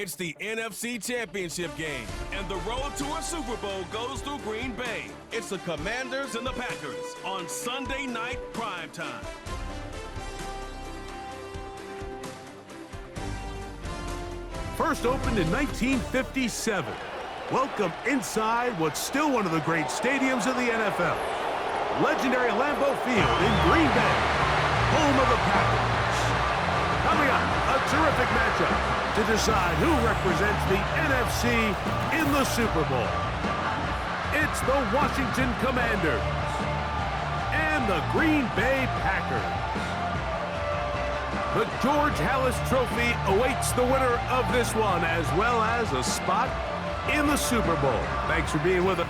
It's the NFC Championship game, and the road to a Super Bowl goes through Green Bay. It's the Commanders and the Packers on Sunday night primetime. First opened in 1957. Welcome inside what's still one of the great stadiums of the NFL. Legendary Lambeau Field in Green Bay, home of the Packers. Coming up, a terrific matchup to decide who represents the NFC in the Super Bowl. It's the Washington Commanders and the Green Bay Packers. The George Halas Trophy awaits the winner of this one, as well as a spot in the Super Bowl. Thanks for being with us.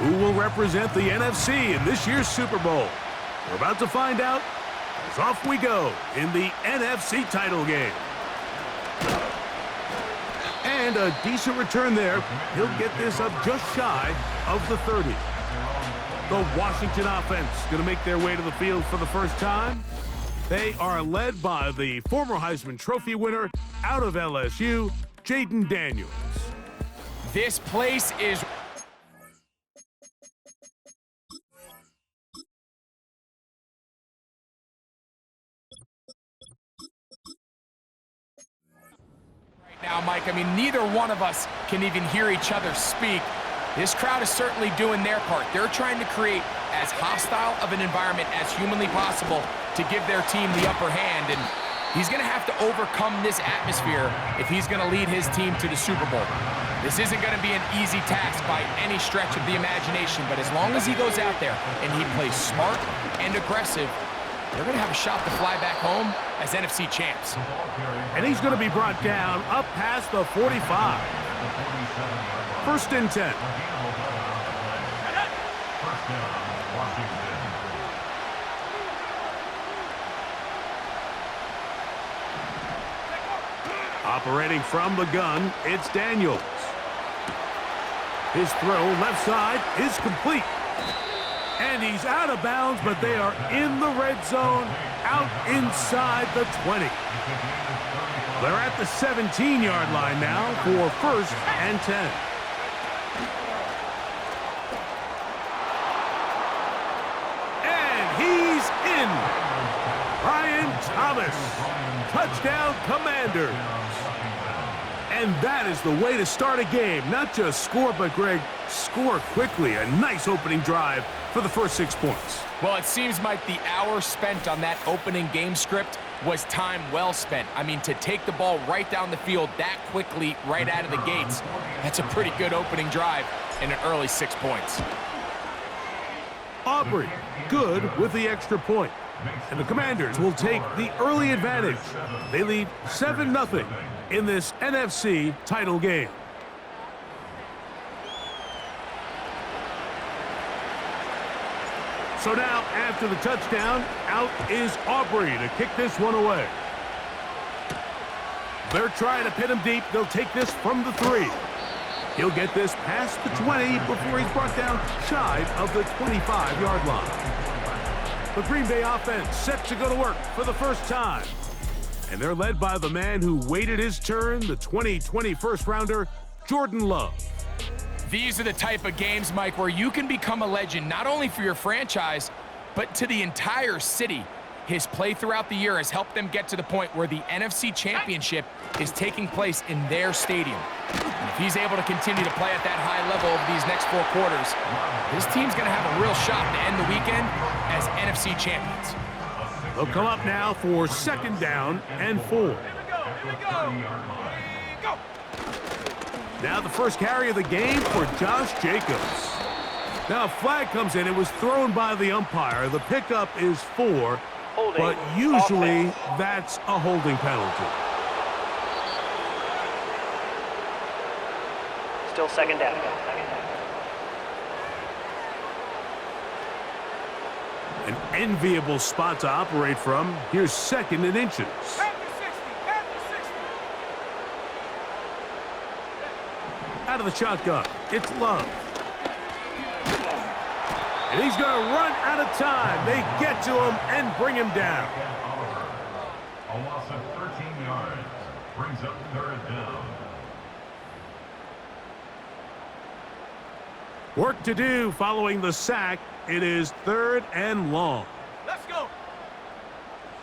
Who will represent the NFC in this year's Super Bowl? We're about to find out, as off we go in the NFC title game. And a decent return there. He'll get this up just shy of the 30. The Washington offense going to make their way to the field for the first time. They are led by the former Heisman Trophy winner out of LSU, Jayden Daniels. This place is... Now, Mike, I mean, neither one of us can even hear each other speak. This crowd is certainly doing their part. They're trying to create as hostile of an environment as humanly possible to give their team the upper hand, and he's going to have to overcome this atmosphere if he's going to lead his team to the Super Bowl. This isn't going to be an easy task by any stretch of the imagination, but as long as he goes out there and he plays smart and aggressive, they're going to have a shot to fly back home as NFC champs. And he's going to be brought down up past the 45. First and 10. Operating from the gun, it's Daniels. His throw left side is complete. And he's out of bounds, but they are in the red zone, out inside the 20. They're at the 17-yard line now for first and 10. And he's in. Brian Thomas. Touchdown, Commanders. And that is the way to start a game. Not just score, but, Greg, score quickly. A nice opening drive for the first 6 points. Well, it seems like the hour spent on that opening game script was time well spent. I mean, to take the ball right down the field that quickly, right out of the gates, that's a pretty good opening drive and an early 6 points. Aubrey, good with the extra point. And the Commanders will take the early advantage. They lead 7-0 in this NFC title game. So now, after the touchdown, out is Aubrey to kick this one away. They're trying to pin him deep. They'll take this from the 3. He'll get this past the 20 before he's brought down shy of the 25-yard line. The Green Bay offense set to go to work for the first time. And they're led by the man who waited his turn, the 2020 first-rounder, Jordan Love. These are the type of games, Mike, where you can become a legend, not only for your franchise, but to the entire city. His play throughout the year has helped them get to the point where the NFC Championship is taking place in their stadium. And if he's able to continue to play at that high level over these next 4 quarters, his team's going to have a real shot to end the weekend as NFC champions. They'll come up now for second down and 4. Now the first carry of the game for Josh Jacobs. Now a flag comes in. It was thrown by the umpire. The pickup is 4, but usually that's a holding penalty. Still second down. An enviable spot to operate from. Here's second and inches. Out of the shotgun, it's Love. And he's going to run out of time. They get to him and bring him down. A loss of 13 yards brings up third down. Work to do following the sack. It is 3rd and long. Let's go.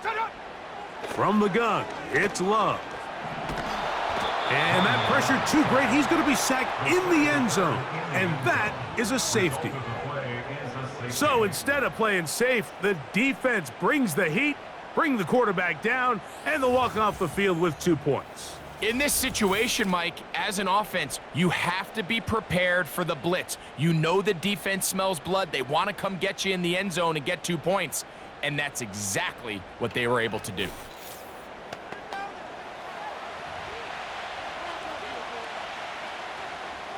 Set up. From the gun, it's Love. And that pressure too great. He's going to be sacked in the end zone. And that is a safety. So instead of playing safe, the defense brings the heat, bring the quarterback down, and they'll walk off the field with 2 points. In this situation, Mike, as an offense, you have to be prepared for the blitz. You know the defense smells blood. They want to come get you in the end zone and get 2 points. And that's exactly what they were able to do.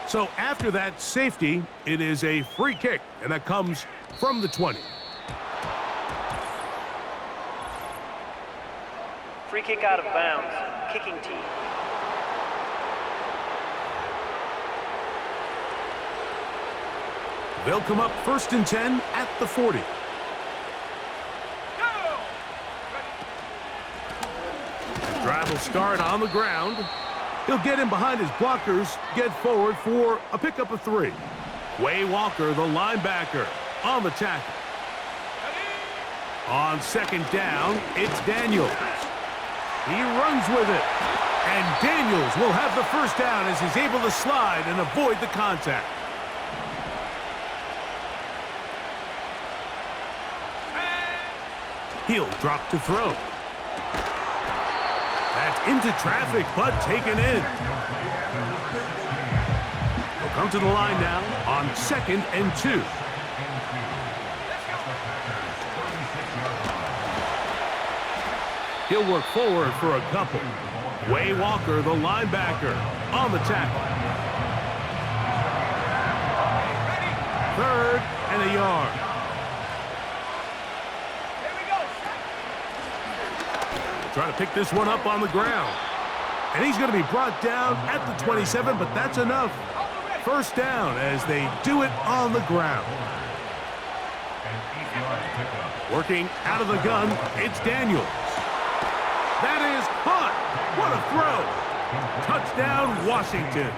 So after that safety, it is a free kick, and that comes from the 20. Free kick out of bounds. Kicking team. They'll come up 1st and 10 at the 40. The drive will start on the ground. He'll get in behind his blockers, get forward for a pickup of 3. Quay Walker, the linebacker, on the tackle. On 2nd down, it's Daniels. He runs with it. And Daniels will have the 1st down as he's able to slide and avoid the contact. He'll drop to throw. That's into traffic, but taken in. He'll come to the line now on 2nd and 2. He'll work forward for a couple. Quay Walker, the linebacker, on the tackle. 3rd and a yard. Try to pick this one up on the ground. And he's going to be brought down at the 27, but that's enough. 1st down as they do it on the ground. Working out of the gun, it's Daniels. That is caught. What a throw. Touchdown, Washington.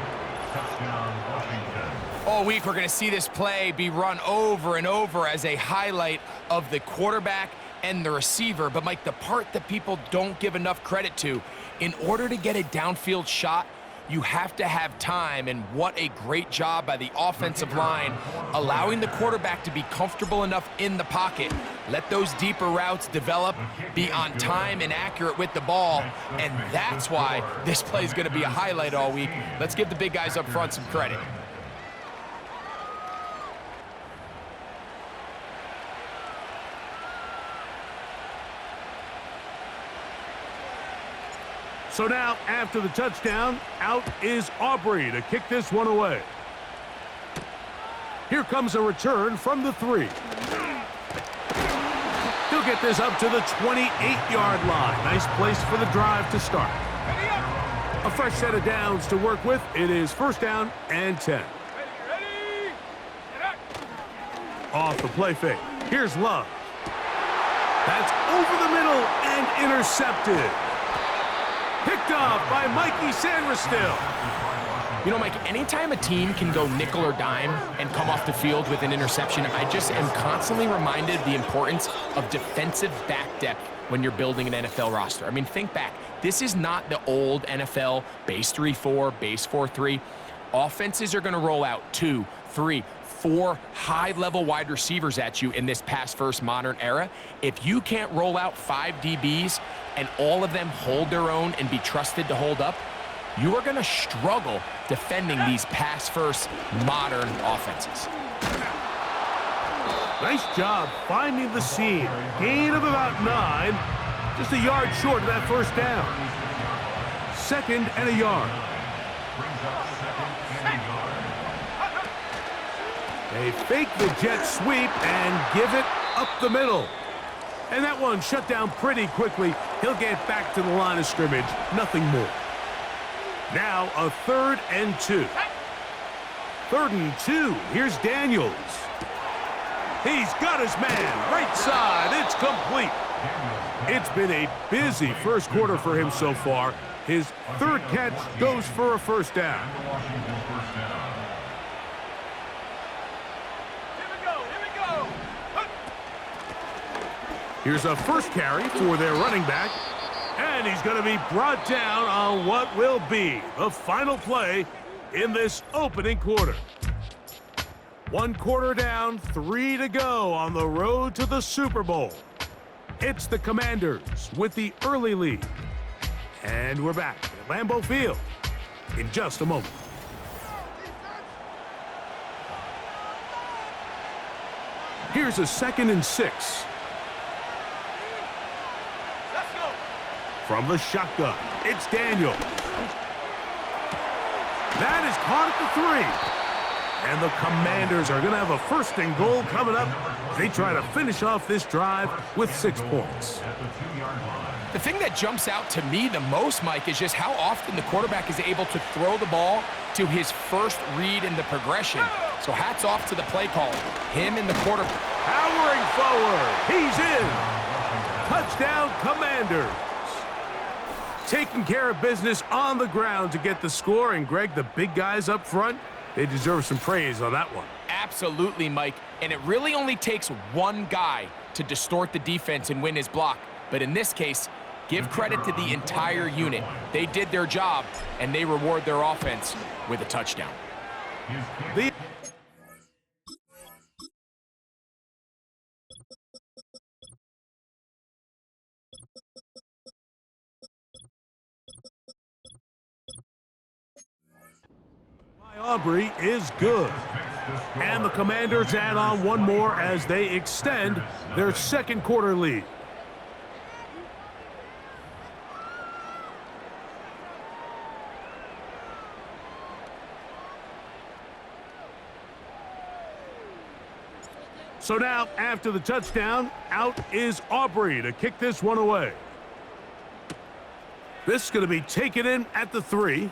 All week, we're going to see this play be run over and over as a highlight of the quarterback and the receiver. But, Mike, the part that people don't give enough credit to, in order to get a downfield shot, you have to have time, and what a great job by the offensive line, allowing the quarterback to be comfortable enough in the pocket, let those deeper routes develop, be on time and accurate with the ball, and that's why this play is going to be a highlight all week. Let's give the big guys up front some credit. So now, after the touchdown, out is Aubrey to kick this one away. Here comes a return from the 3. He'll get this up to the 28-yard line. Nice place for the drive to start. A fresh set of downs to work with. It is 1st down and 10. Off the play fake. Here's Love. That's over the middle and intercepted. Picked off by Mikey Sanderstill. You know, Mike, anytime a team can go nickel or dime and come off the field with an interception, I just am constantly reminded of the importance of defensive back depth when you're building an NFL roster. I mean, think back. This is not the old NFL base 3-4, base 4-3. Offenses are going to roll out 2, 3, 4 high-level wide receivers at you in this pass-first modern era. If you can't roll out 5 DBs and all of them hold their own and be trusted to hold up, you are going to struggle defending these pass-first modern offenses. Nice job finding the seam. Gain of about 9. Just a yard short of that 1st down. 2nd and a yard. They fake the jet sweep and give it up the middle. And that one shut down pretty quickly. He'll get back to the line of scrimmage. Nothing more. Now a 3rd and 2. 3rd and 2. Here's Daniels. He's got his man. Right side. It's complete. It's been a busy first quarter for him so far. His third catch goes for a first down. Here's a first carry for their running back. And he's going to be brought down on what will be the final play in this opening quarter. 1 quarter down, 3 to go on the road to the Super Bowl. It's the Commanders with the early lead. And we're back at Lambeau Field in just a moment. Here's a 2nd and 6. From the shotgun, it's Daniel. That is caught at the 3. And the Commanders are going to have a 1st and goal coming up. They try to finish off this drive with 6 points. The thing that jumps out to me the most, Mike, is just how often the quarterback is able to throw the ball to his first read in the progression. So hats off to the play caller. Him and the quarterback. Powering forward. He's in. Touchdown, Commanders. Taking care of business on the ground to get the score. And, Greg, the big guys up front, they deserve some praise on that one. Absolutely, Mike. And it really only takes one guy to distort the defense and win his block. But in this case, give credit to the entire unit. They did their job, and they reward their offense with a touchdown. Aubrey is good. And the Commanders add on one more as they extend their 2nd quarter lead. So now, after the touchdown, out is Aubrey to kick this one away. This is going to be taken in at the 3.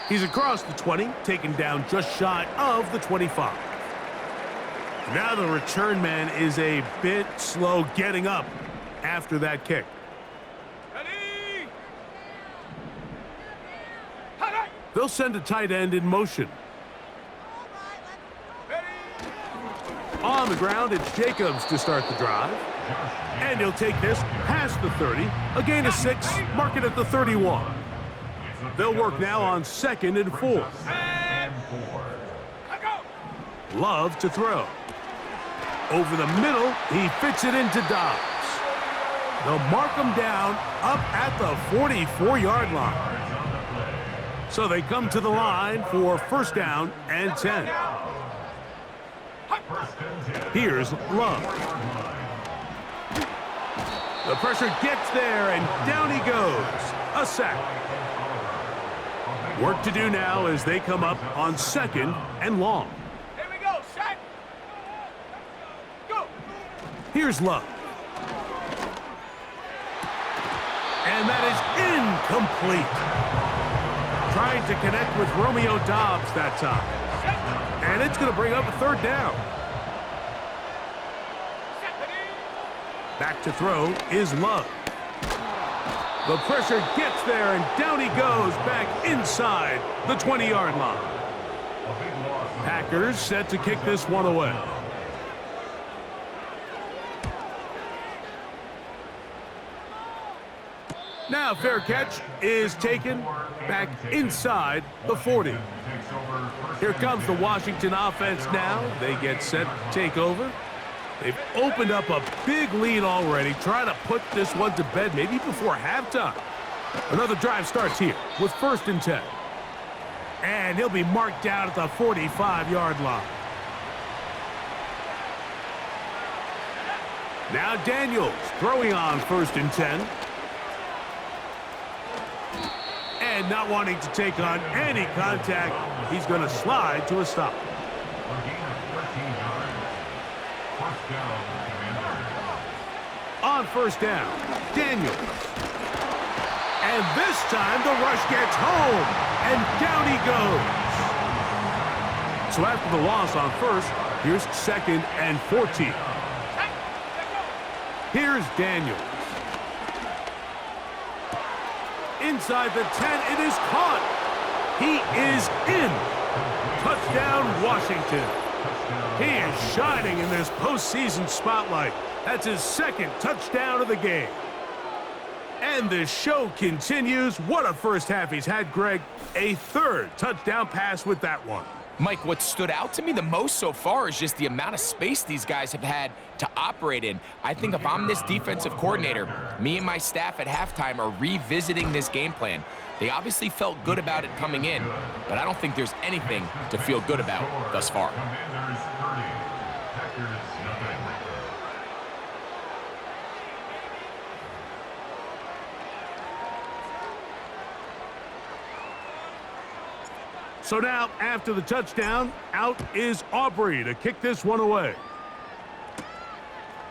He's across the 20, taken down just shy of the 25. Now the return man is a bit slow getting up after that kick. They'll send a tight end in motion. On the ground, it's Jacobs to start the drive. And he'll take this past the 30, a gain of 6, mark it at the 31. They'll work now on 2nd and 4. Love to throw. Over the middle, he fits it into Dobbs. They'll mark him down up at the 44-yard line. So they come to the line for 1st down and 10. Here's Love. The pressure gets there, and down he goes. A sack. Work to do now as they come up on 2nd and long. Here we go, sack. Go. Here's Love. And that is incomplete. Trying to connect with Romeo Dobbs that time. And it's going to bring up a 3rd down. Back to throw is Love. The pressure gets there, and down he goes back inside the 20-yard line. Packers set to kick this one away. Now fair catch is taken back inside the 40. Here comes the Washington offense now. They get set to take over. They've opened up a big lead already, trying to put this one to bed maybe before halftime. Another drive starts here with 1st and 10. And he'll be marked down at the 45-yard line. Now Daniels throwing on 1st and 10. And not wanting to take on any contact, he's going to slide to a stop. On 1st down, Daniels. And this time the rush gets home, and down he goes. So after the loss on first, here's 2nd and 14. Here's Daniels. Inside the 10, it is caught. He is in. Touchdown, Washington. He is shining in this postseason spotlight. That's his 2nd touchdown of the game. And the show continues. What a first half he's had, Greg. A 3rd touchdown pass with that one. Mike, what stood out to me the most so far is just the amount of space these guys have had to operate in. I think if I'm this defensive coordinator, me and my staff at halftime are revisiting this game plan. They obviously felt good about it coming in, but I don't think there's anything to feel good about thus far. Commanders 30, Packers nothing. So now, after the touchdown, out is Aubrey to kick this one away.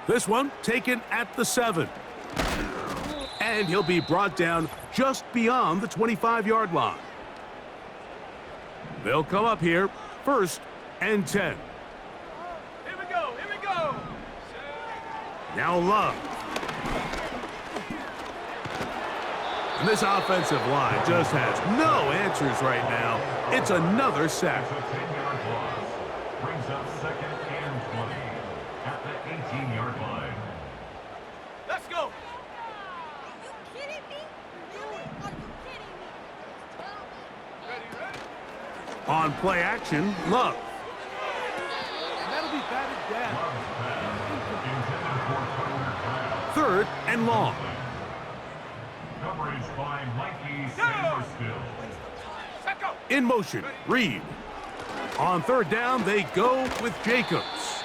This one taken at the 7. And he'll be brought down just beyond the 25-yard line. They'll come up here, 1st and 10. Here we go. Now Love. And this offensive line just has no answers right now. It's another sack. It's a 10-yard loss. Brings up 2nd and 20 at the 18-yard line. Let's go. Are you kidding me? Really? Are you kidding me? On play action, Love. And that'll be batted down. Intended for 3rd and long. coverage by Mikey Sainrisville. In motion, Reed. On 3rd down, they go with Jacobs.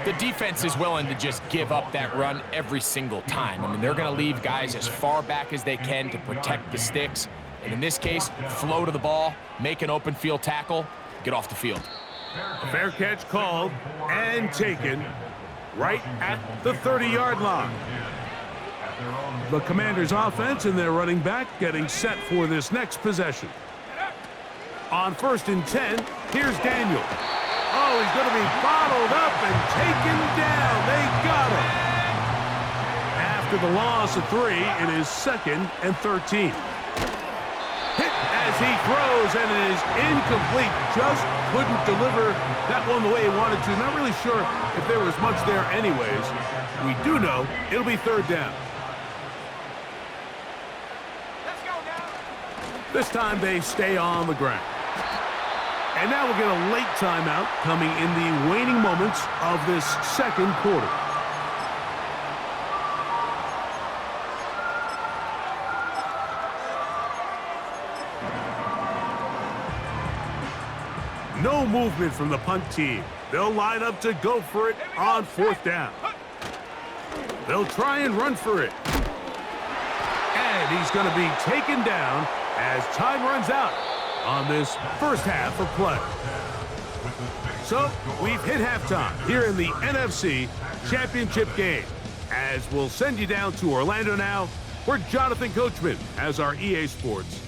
The defense is willing to just give up that run every single time. I mean, they're going to leave guys as far back as they can to protect the sticks. And in this case, flow to the ball, make an open field tackle, get off the field. A fair catch called and taken right at the 30-yard line. The Commanders' offense and their running back getting set for this next possession. On 1st and 10, here's Daniel. Oh, he's going to be bottled up and taken down. They got him. After the loss of 3, it is 2nd and 13. Hit as he throws, and it is incomplete. Just couldn't deliver that one the way he wanted to. Not really sure if there was much there anyways. We do know it'll be 3rd down. This time they stay on the ground. And now we'll get a late timeout coming in the waning moments of this 2nd quarter. No movement from the punt team. They'll line up to go for it on 4th down. They'll try and run for it. And he's going to be taken down as time runs out on this first half of play. So we've hit halftime here in the NFC Championship game. As we'll send you down to Orlando now, where Jonathan Coachman has our EA Sports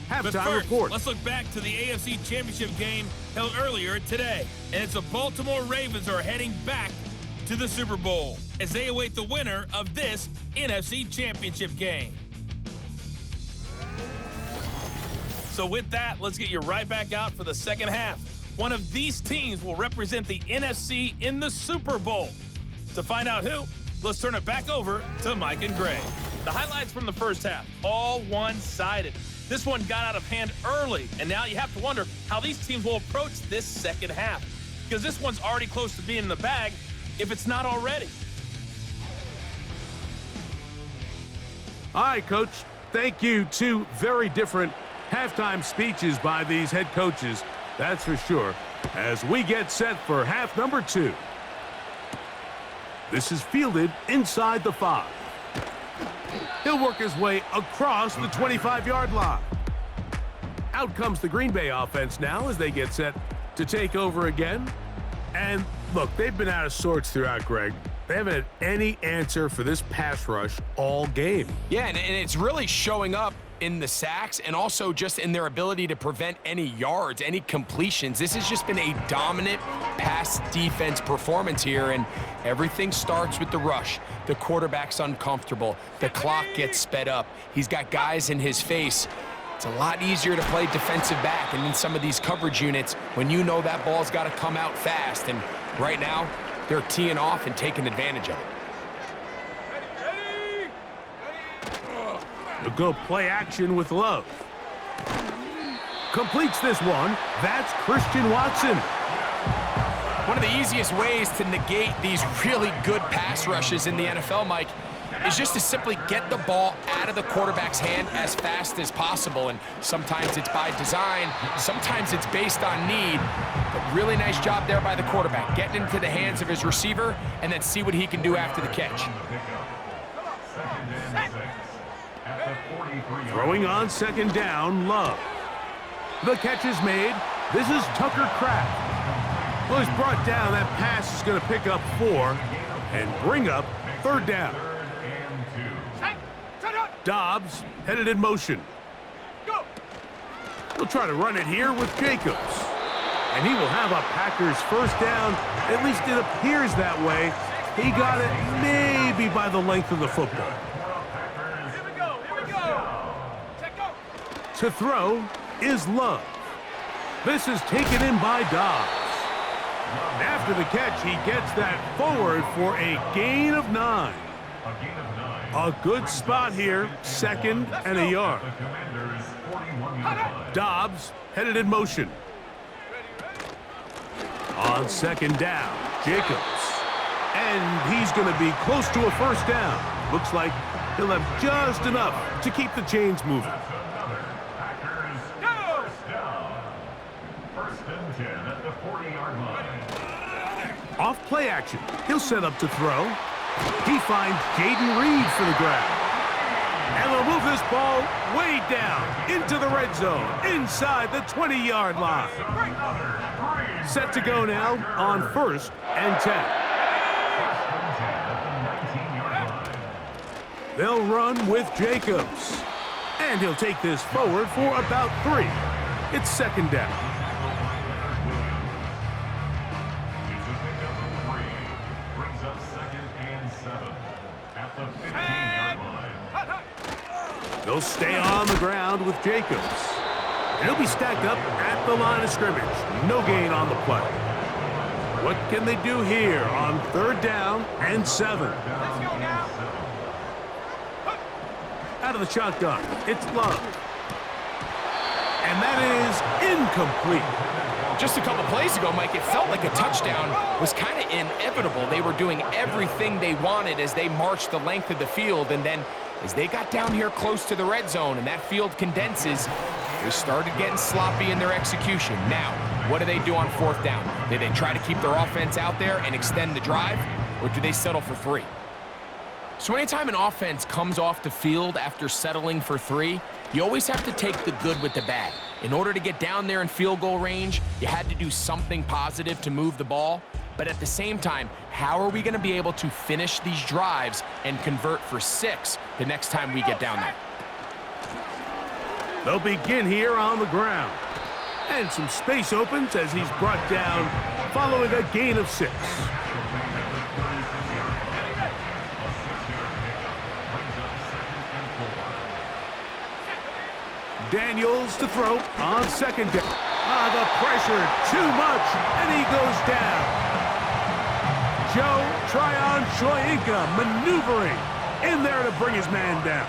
halftime report. Let's look back to the AFC Championship game held earlier today. And it's the Baltimore Ravens are heading back to the Super Bowl as they await the winner of this NFC Championship game. So with that, let's get you right back out for the second half. One of these teams will represent the NFC in the Super Bowl. To find out who, let's turn it back over to Mike and Greg. The highlights from the first half, all one-sided. This one got out of hand early, and now you have to wonder how these teams will approach this second half, because this one's already close to being in the bag, if it's not already. All right, Coach. Thank you. 2 very different halftime speeches by these head coaches, that's for sure, as we get set for half number 2. This is fielded inside the 5. He'll work his way across the 25-yard line. Out comes the Green Bay offense now as they get set to take over again. And look, they've been out of sorts throughout, Greg. They haven't had any answer for this pass rush all game. Yeah, and it's really showing up in the sacks and also just in their ability to prevent any yards, any completions. This has just been a dominant pass defense performance here, and everything starts with the rush. The quarterback's uncomfortable. The clock gets sped up. He's got guys in his face. It's a lot easier to play defensive back, and in some of these coverage units, when you know that ball's got to come out fast, and right now, they're teeing off and taking advantage of it. They'll go play action with Love. Completes this one. That's Christian Watson. One of the easiest ways to negate these really good pass rushes in the NFL, Mike, is just to simply get the ball out of the quarterback's hand as fast as possible. And sometimes it's by design, sometimes it's based on need. But really nice job there by the quarterback, getting into the hands of his receiver and then see what he can do after the catch. Throwing on second down, Love. The catch is made. This is Tucker Kraft. Well, he's brought down. That pass is going to pick up 4 and bring up third down. Dobbs headed in motion. He'll try to run it here with Jacobs. And he will have a Packers first down. At least it appears that way. He got it maybe by the length of the football. To throw is Love. This is taken in by Dobbs. After the catch, he gets that forward for a gain of 9. A good spot here, 2nd and a yard. Dobbs headed in motion. On 2nd down, Jacobs. And he's going to be close to a first down. Looks like he'll have just enough to keep the chains moving. Off play action. He'll set up to throw. He finds Jaden Reed for the grab. And they'll move this ball way down into the red zone, inside the 20-yard line. Set to go now on 1st and 10. They'll run with Jacobs. And he'll take this forward for about 3. It's 2nd down. They'll stay on the ground with Jacobs. And he'll be stacked up at the line of scrimmage. No gain on the play. What can they do here on 3rd down and 7? Let's go now. Out of the shotgun, it's Love. And that is incomplete. Just a couple plays ago, Mike, it felt like a touchdown was kind of inevitable. They were doing everything they wanted as they marched the length of the field, and then as they got down here close to the red zone and that field condenses, they started getting sloppy in their execution. Now, what do they do on 4th down? Do they try to keep their offense out there and extend the drive, or do they settle for 3? So anytime an offense comes off the field after settling for 3, you always have to take the good with the bad. In order to get down there in field goal range, you had to do something positive to move the ball. But at the same time, how are we going to be able to finish these drives and convert for 6 the next time we get down there? They'll begin here on the ground. And some space opens as he's brought down following a gain of 6. Daniels to throw on 2nd down. The pressure, too much, and he goes down. Joe Tryon-Shoyinka maneuvering in there to bring his man down.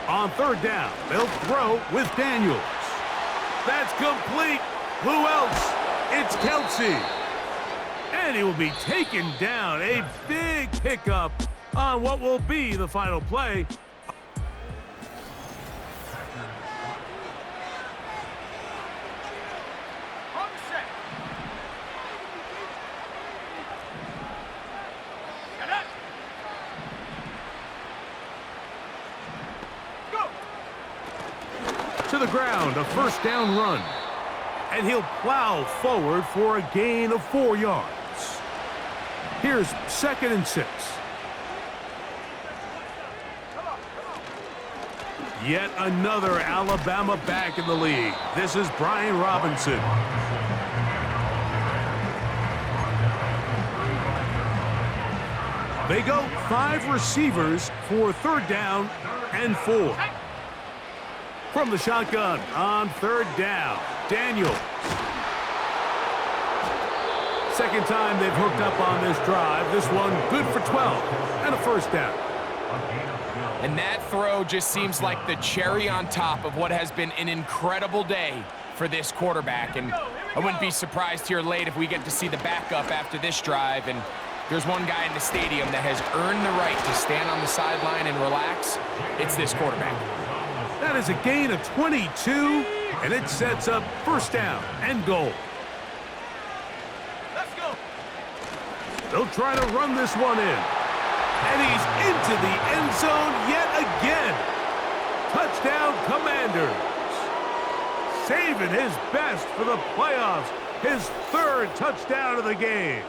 On 3rd down, they'll throw with Daniels. That's complete. Who else? It's Kelsey. And he will be taken down. A big pickup on what will be the final play. To the ground, a 1st down run. And he'll plow forward for a gain of 4 yards. Here Here's 2nd and 6. Yet another Alabama back in the league. This is Brian Robinson. They go 5 receivers for 3rd down and 4. From the shotgun on 3rd down, Daniels. Second time they've hooked up on this drive. This one good for 12 and a 1st down. And that throw just seems like the cherry on top of what has been an incredible day for this quarterback. And I wouldn't be surprised here late if we get to see the backup after this drive. And there's one guy in the stadium that has earned the right to stand on the sideline and relax. It's this quarterback. That is a gain of 22, and it sets up 1st down and goal. Let's go. They'll try to run this one in. And he's into the end zone yet again. Touchdown, Commanders. Saving his best for the playoffs. His 3rd touchdown of the game.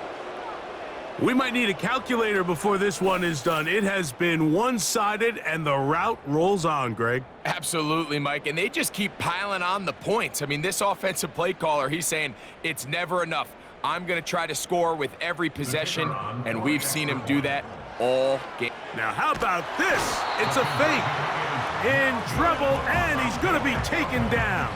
We might need a calculator before this one is done. It has been one-sided, and the route rolls on, Greg. Absolutely, Mike, and they just keep piling on the points. I mean, this offensive play caller, he's saying it's never enough. I'm going to try to score with every possession, and we've seen him do that all game. Now, how about this? It's a fake. In trouble, and he's going to be taken down.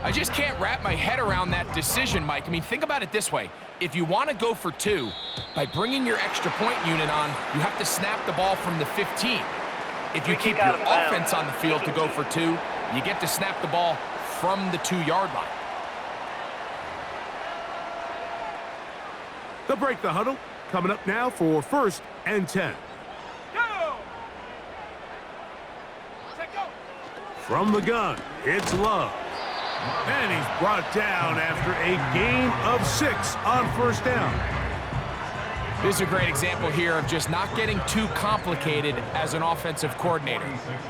I just can't wrap my head around that decision, Mike. I mean, think about it this way. If you want to go for 2, by bringing your extra point unit on, you have to snap the ball from the 15. If you keep your offense on the field to go for 2, you get to snap the ball from the 2-yard line. They'll break the huddle. Coming up now for 1st and 10. From the gun, it's Love. And he's brought down after a gain of 6 on 1st down. This is a great example here of just not getting too complicated as an offensive coordinator.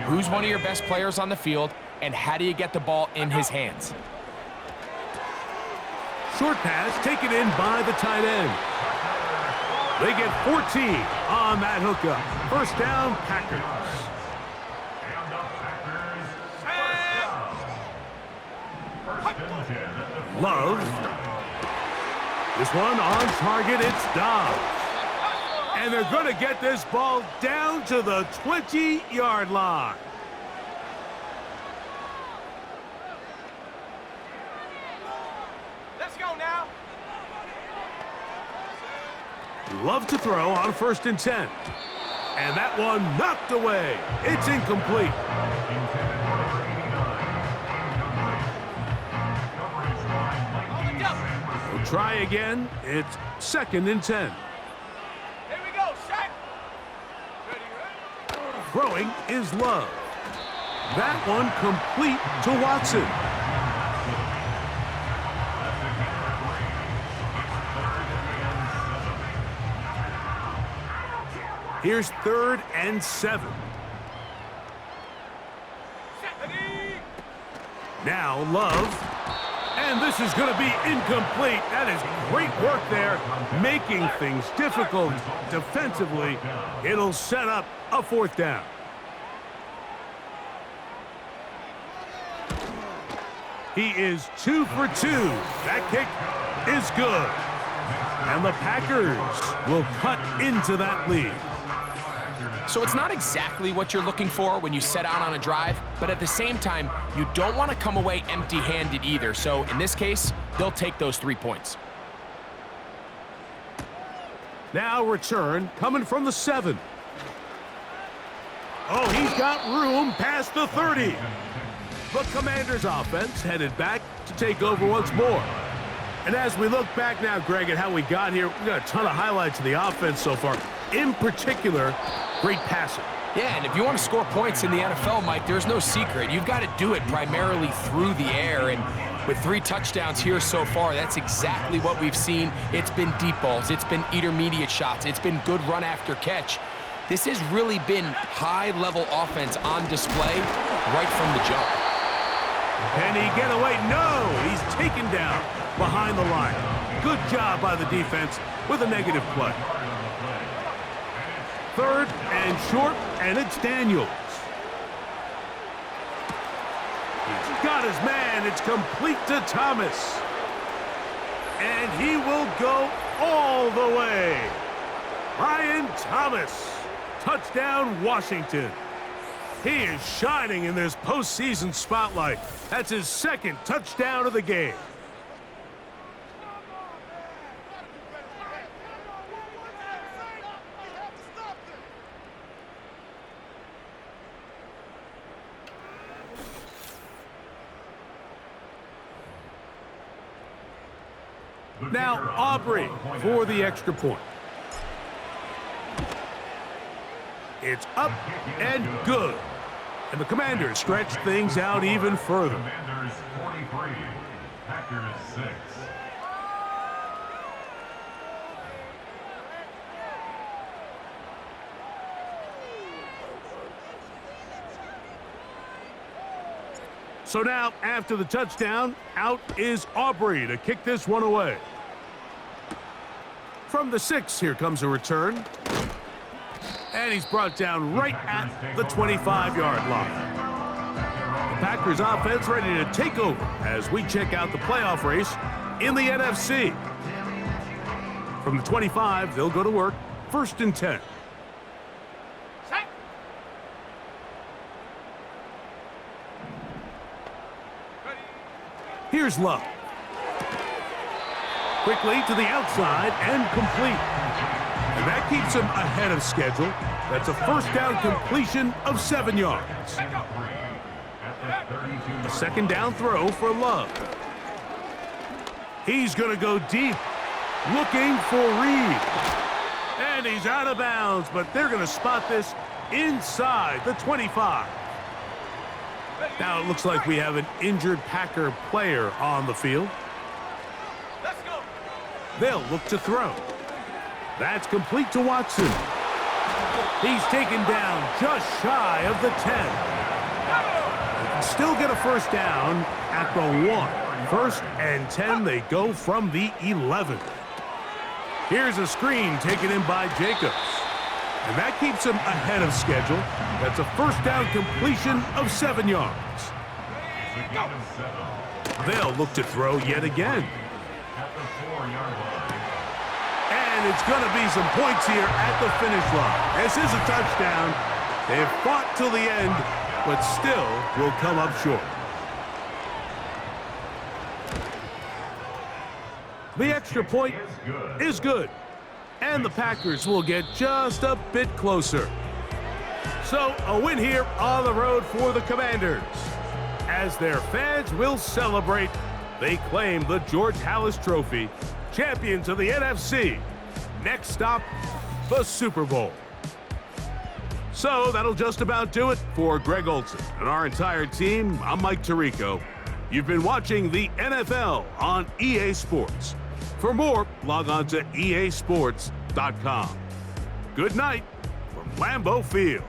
Who's one of your best players on the field, and how do you get the ball in his hands? Short pass taken in by the tight end. They get 14 on that hookup. 1st down, Packers. Love. This one on target, it's Dobbs. And they're going to get this ball down to the 20-yard line. Let's go now. Love to throw on 1st and 10. And that one knocked away. It's incomplete. We'll try again. It's 2nd and 10. Here we go, Shaq. Throwing is Love. That one complete to Watson. Here's 3rd and 7. Now Love. And this is going to be incomplete. That is great work there, making things difficult defensively. It'll set up a 4th down. He is 2 for 2. That kick is good. And the Packers will cut into that lead. So it's not exactly what you're looking for when you set out on a drive, but at the same time, you don't want to come away empty-handed either. So in this case, they'll take those 3 points. Now return coming from the 7. Oh, he's got room past the 30. The Commanders' offense headed back to take over once more. And as we look back now, Greg, at how we got here, we got a ton of highlights of the offense so far. In particular, great passing. Yeah, and if you want to score points in the NFL, Mike, there's no secret. You've got to do it primarily through the air, and with 3 touchdowns here so far, that's exactly what we've seen. It's been deep balls. It's been intermediate shots. It's been good run after catch. This has really been high-level offense on display right from the jump. Can he get away? No! He's taken down behind the line. Good job by the defense with a negative play. Third and short, and it's Daniels. He's got his man. It's complete to Thomas. And he will go all the way. Brian Thomas. Touchdown, Washington. He is shining in this postseason spotlight. That's his second touchdown of the game. Now Aubrey for the extra point. It's up and good. And the Commanders stretch things out even further. Commanders 43, Packers 6. So now, after the touchdown, out is Aubrey to kick this one away. From the 6, here comes a return. And he's brought down right at the 25-yard line. The Packers offense ready to take over as we check out the playoff race in the NFC. From the 25, they'll go to work, 1st and 10. Here's Love. Quickly to the outside and complete. And that keeps him ahead of schedule. That's a first down completion of 7 yards. A second down throw for Love. He's going to go deep, looking for Reed. And he's out of bounds, but they're going to spot this inside the 25. Now it looks like we have an injured Packer player on the field. Let's go. They'll look to throw. That's complete to Watson. He's taken down just shy of the 10. They can still get a first down at the 1. 1st and 10, they go from the 11. Here's a screen taken in by Jacobs. And that keeps him ahead of schedule. That's a first down completion of 7 yards. They'll look to throw yet again. And it's going to be some points here at the finish line. This is a touchdown. They've fought till the end, but still will come up short. The extra point is good. And the Packers will get just a bit closer. So a win here on the road for the Commanders. As their fans will celebrate, they claim the George Halas Trophy, champions of the NFC. Next stop, the Super Bowl. So that'll just about do it for Greg Olsen and our entire team. I'm Mike Tirico. You've been watching the NFL on EA Sports. For more, log on to easports.com. Good night from Lambeau Field.